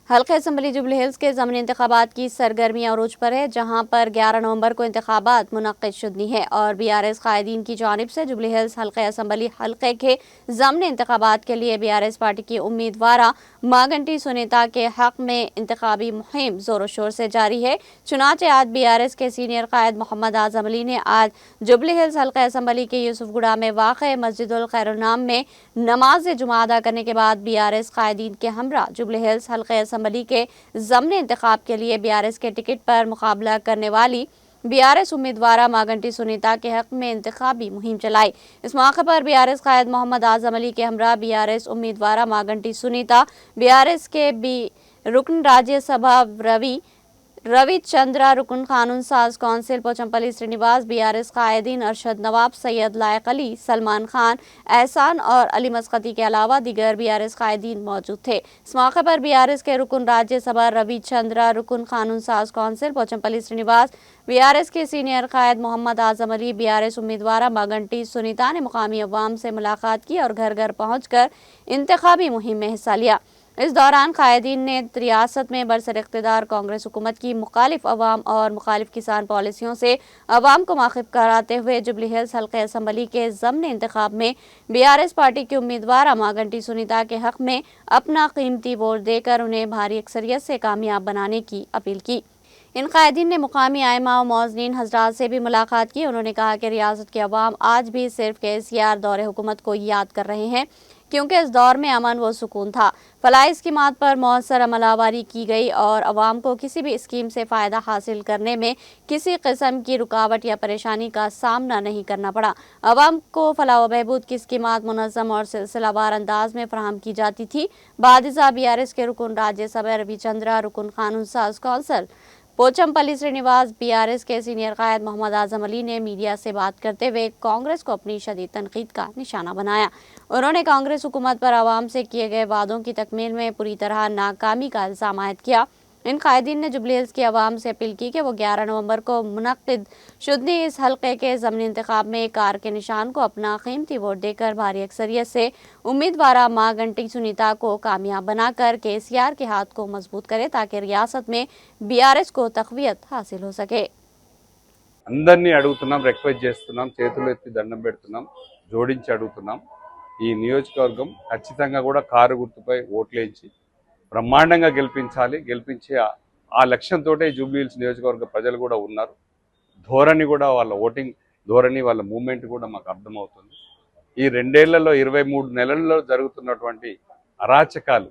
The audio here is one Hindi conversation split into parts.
हल्का असम्बली जुबली हिल्स के ज़मीनी इंतखाबात की सरगर्मियाँ अरूज पर है, जहाँ पर 11 नवंबर को इंतखाबात मुनक्किद शुदनी है और BRS कायदीन की जानिब से जुबली हिल्स हल्का असम्बली हल्के के ज़मीनी इंतखाबात के लिए BRS पार्टी की उम्मीदवार मागंटी सुनीता के हक़ में इंतखाबी मुहिम ज़ोर शोर से जारी है। चुनाचे आज BRS के सीनियर कायद मोहम्मद आज़म अली ने आज जुबली हिल्स हल्का असम्बली के यूसुफगुड़ा में वाक़ मस्जिदुल खैरुन्नाम में नमाज जुमा अदा करने के बाद BRS कायदीन के हमरा जुबली हिल्स हल्का असम्बली के ज़मीनी इंतखाब के लिए BRS के टिकट पर मुकाबला करने वाली BRS उम्मीदवार मागंटी सुनीता के हक़ में इंतखाबी मुहिम चलाई। इस मौके पर BRS कायद मोहम्मद आज़म अली के हमरा BRS उम्मीदवार मागंटी सुनीता, BRS के रुकन राज्यसभा रवि चंद्रा, रुकन कानून साज कौंसिल पोचमपल्ली श्रीनिवास, BRS कायदीन अरशद नवाब, सैयद लायक अली, सलमान खान, एहसान और अली मस्कती के अलावा दीगर BRS कायदीन मौजूद थे। इस मौके पर BRS के रुकन राज्यसभा रवि चंद्रा, रुकन कानून साज कौंसिल पोचमपल्ली श्रीनिवास, BRS के सीनियर कायद मोहम्मद आज़म अली, BRS उम्मीदवार मागंटी सुनीता ने मुकामी अवाम से मुलाकात की और घर घर पहुँचकर इंतखाबी मुहिम में हिस्सा लिया। इस दौरान कायदीन ने रियासत में बरसर इख्तिदार कांग्रेस हुकूमत की मुखालिफ अवाम और मुखालिफ किसान पॉलिसियों से अवाम को वाकिफ कराते हुए जुबली हिल्स हल्के असम्बली के ज़मीनी इंतखाब में BRS पार्टी की उम्मीदवार मागंटी सुनीता के हक़ में अपना कीमती वोट देकर उन्हें भारी अक्सरियत से कामयाब बनाने की अपील की। इन कायदीन ने मुकामी आइमा और मौज़नीन हज़रात से भी मुलाकात की। उन्होंने कहा कि रियासत के अवाम आज भी सिर्फ KCR दौरे हुकूमत को याद कर रहे हैं, क्योंकि इस दौर में अमन व सुकून था। फलाही स्कीमात पर मौसर अमलावरी की गई और अवाम को किसी भी स्कीम से फ़ायदा हासिल करने में किसी किस्म की रुकावट या परेशानी का सामना नहीं करना पड़ा। अवाम को फलाह व बहबूद की स्कीमात मुनज़्ज़म और सिलसिलावार अंदाज में फराहम की जाती थी। बादिज़ा BRS के रुकन राज्यसभा रवि चंद्रा, रुकन कानून साज कौंसिल पोचमपल्ली श्रीनिवास, BRS के सीनियर कायद मोहम्मद आज़म अली ने मीडिया से बात करते हुए कांग्रेस को अपनी शदीद तनकीद का निशाना बनाया। उन्होंने कांग्रेस हुकूमत पर आवाम से किए गए वादों की तकमील में पूरी तरह नाकामी का इल्ज़ाम आयद किया। इन कायदीन ने जुबली हिल्स की आवाम से अपील की कि वो 11 नवंबर को मुनक्किद शुदनी इस हल्के के ज़मीनी इंतखाब में कार के निशान को अपना कीमती वोट देकर भारी अक्सरियत से उम्मीदवार मागंटी सुनीता को कामयाब बनाकर KCR के हाथ को मजबूत करे, ताकि रियासत में BRS को तक़वियत हासिल हो सके। అందరినీ అడుగుతున్నాం, రిక్వెస్ట్ చేస్తున్నాం, చేతులు ఎత్తి దండం పెడుతున్నాం, జోడించి అడుగుతున్నాం. ఈ నియోజకవర్గం ఖచ్చితంగా కూడా కారు గుర్తుపై ఓట్లేయించి బ్రహ్మాండంగా గెలిపించి ఆ లక్ష్యంతోటే జూబ్లీ హిల్స్ నియోజకవర్గ ప్రజలు కూడా ఉన్నారు. ధోరణి కూడా వాళ్ళ ఓటింగ్ ధోరణి, వాళ్ళ మూవ్మెంట్ కూడా మాకు అర్థమవుతుంది. ఈ 2 ఏళ్లలో 23 నెలల్లో జరుగుతున్నటువంటి అరాచకాలు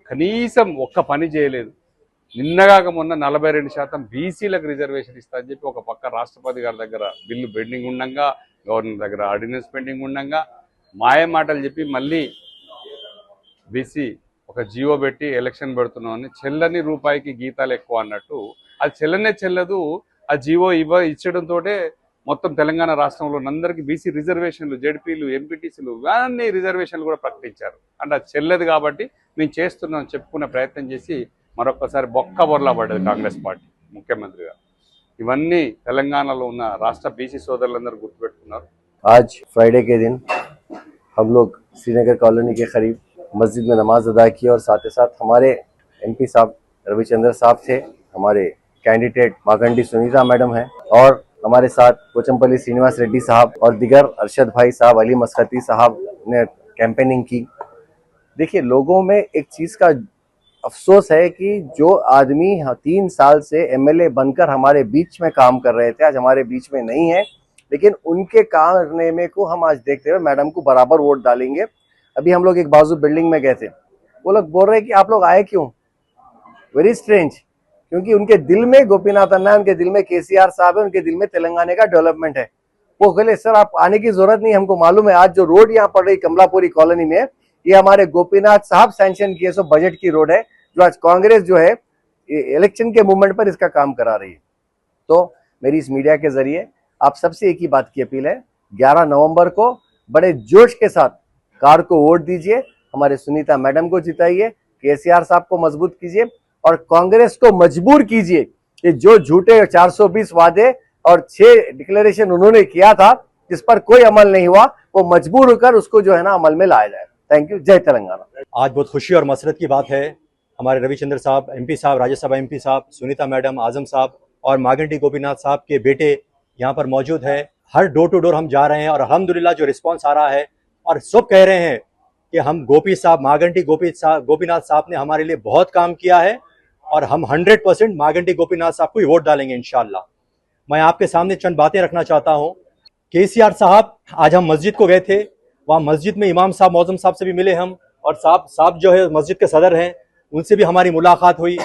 కనీసం ఒక్క పని చేయలేదు. నిన్నగాక మొన్న 42% బీసీలకు రిజర్వేషన్ ఇస్తా అని చెప్పి ఒక పక్క రాష్ట్రపతి గారి దగ్గర బిల్లు పెండింగ్ ఉండగా, గవర్నర్ దగ్గర ఆర్డినెన్స్ పెండింగ్ ఉండగా మాయ మాటలు చెప్పి మళ్ళీ బీసీ ఒక జీవో పెట్టి ఎలక్షన్ పెడుతున్నామని చెల్లని రూపాయికి గీతాలు ఎక్కువ అన్నట్టు అది చెల్లదు. ఆ జీవో ఇచ్చడంతో మొత్తం తెలంగాణ రాష్ట్రంలో అందరికీ బీసీ రిజర్వేషన్లు, జెడ్పీలు, ఎంపీటీసీలు అన్ని రిజర్వేషన్లు కూడా ప్రకటించారు. అంటే అది చెల్లదు కాబట్టి మేము చేస్తున్నాం చెప్పుకునే ప్రయత్నం చేసి మరొకసారి బొక్క బొర్లా పడ్డది కాంగ్రెస్ పార్టీ ముఖ్యమంత్రిగా. ఇవన్నీ తెలంగాణలో ఉన్న రాష్ట్ర బీసీ సోదరులందరూ గుర్తుపెట్టుకున్నారు. आज फ्राइडे के दिन हम लोग श्रीनगर कॉलोनी के करीब मस्जिद में नमाज अदा की और साथ ही साथ हमारे MP साहब रविचंद्र साहब थे, हमारे कैंडिडेट मागंटी सुनीता मैडम हैं और हमारे साथ पोचमपल्ली श्रीनिवास रेड्डी साहब और दिगर अरशद भाई साहब, अली मस्कती साहब ने कैंपेनिंग की। देखिए, लोगों में एक चीज़ का अफसोस है कि जो आदमी 3 साल से MLA बनकर हमारे बीच में काम कर रहे थे, आज हमारे बीच में नहीं है, लेकिन उनके काम करने में को हम आज देखते हुए मैडम को बराबर वोट डालेंगे। अभी हम लोग एक बाजू बिल्डिंग में गए थे, वो लोग बोल रहे हैं कि आप लोग आए क्यों? वेरी स्ट्रेंज, क्योंकि उनके दिल में गोपीनाथ अन्ना है, उनके दिल में KCR साहब है, उनके दिल में तेलंगाना का डेवलपमेंट है। वो कहले सर आप आने की जरूरत नहीं, हमको मालूम है आज जो रोड यहाँ पड़ रही कमलापुरी कॉलोनी में, ये हमारे गोपीनाथ साहब सैंक्शन किए सो बजट की रोड है, जो आज कांग्रेस जो है इलेक्शन के मूवमेंट पर इसका काम करा रही है। तो मेरी इस मीडिया के जरिए आप सबसे एक ही बात की अपील है, 11 नवंबर को बड़े जोश के साथ कार को वोट दीजिए, हमारे सुनीता मैडम को जिताइए, KCR साहब को मजबूत कीजिए और कांग्रेस को मजबूर कीजिए कि जो झूठे 420 वादे और 6 डिक्लेरेशन उन्होंने किया था जिस पर कोई अमल नहीं हुआ, वो मजबूर होकर उसको जो है ना अमल में लाया जाए। Thank you. जय तेलंगाना। आज बहुत खुशी और मसरत की बात है हमारे रविचंद्र साहब एमपी साहब, राज्यसभा एमपी साहब, सुनीता मैडम, आजम साहब और मागंटी गोपीनाथ साहब के बेटे यहाँ पर मौजूद है। हर डोर टू डोर हम जा रहे हैं और अल्हम्दुलिल्लाह जो रिस्पांस आ रहा है और सब कह रहे हैं कि हम गोपी साहब, मागंटी गोपीनाथ साहब ने हमारे लिए बहुत काम किया है और हम 100% मागंटी गोपीनाथ साहब को ही वोट डालेंगे इंशाल्लाह। मैं आपके सामने चंद बातें रखना चाहता हूँ। केसीआर साहब, आज हम मस्जिद को गए थे, वहाँ मस्जिद में इमाम साहब मौजम साहब से भी मिले हम, और साहब जो है मस्जिद के सदर हैं, उनसे भी हमारी मुलाकात हुई।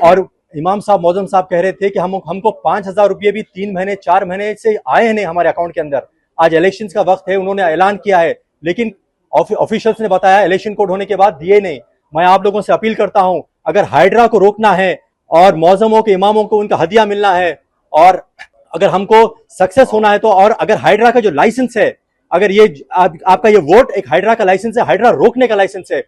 और इमाम साहब मौजम साहब कह रहे थे कि हमको 5,000 रुपये भी 3 महीने 4 महीने से आए हैं नहीं हमारे अकाउंट के अंदर। आज इलेक्शन का वक्त है, उन्होंने ऐलान किया है, लेकिन ऑफिशियल्स ने बताया इलेक्शन कोड होने के बाद दिए नहीं। मैं आप लोगों से अपील करता हूं, अगर हाइड्रा को रोकना है और मौजमों के इमामों को उनका हदिया मिलना है, और अगर हमको सक्सेस होना है तो, और अगर हाइड्रा का जो लाइसेंस है, अगर ये आपका ये वोट एक हाइड्रा का लाइसेंस है, हाइड्रा रोकने का लाइसेंस है,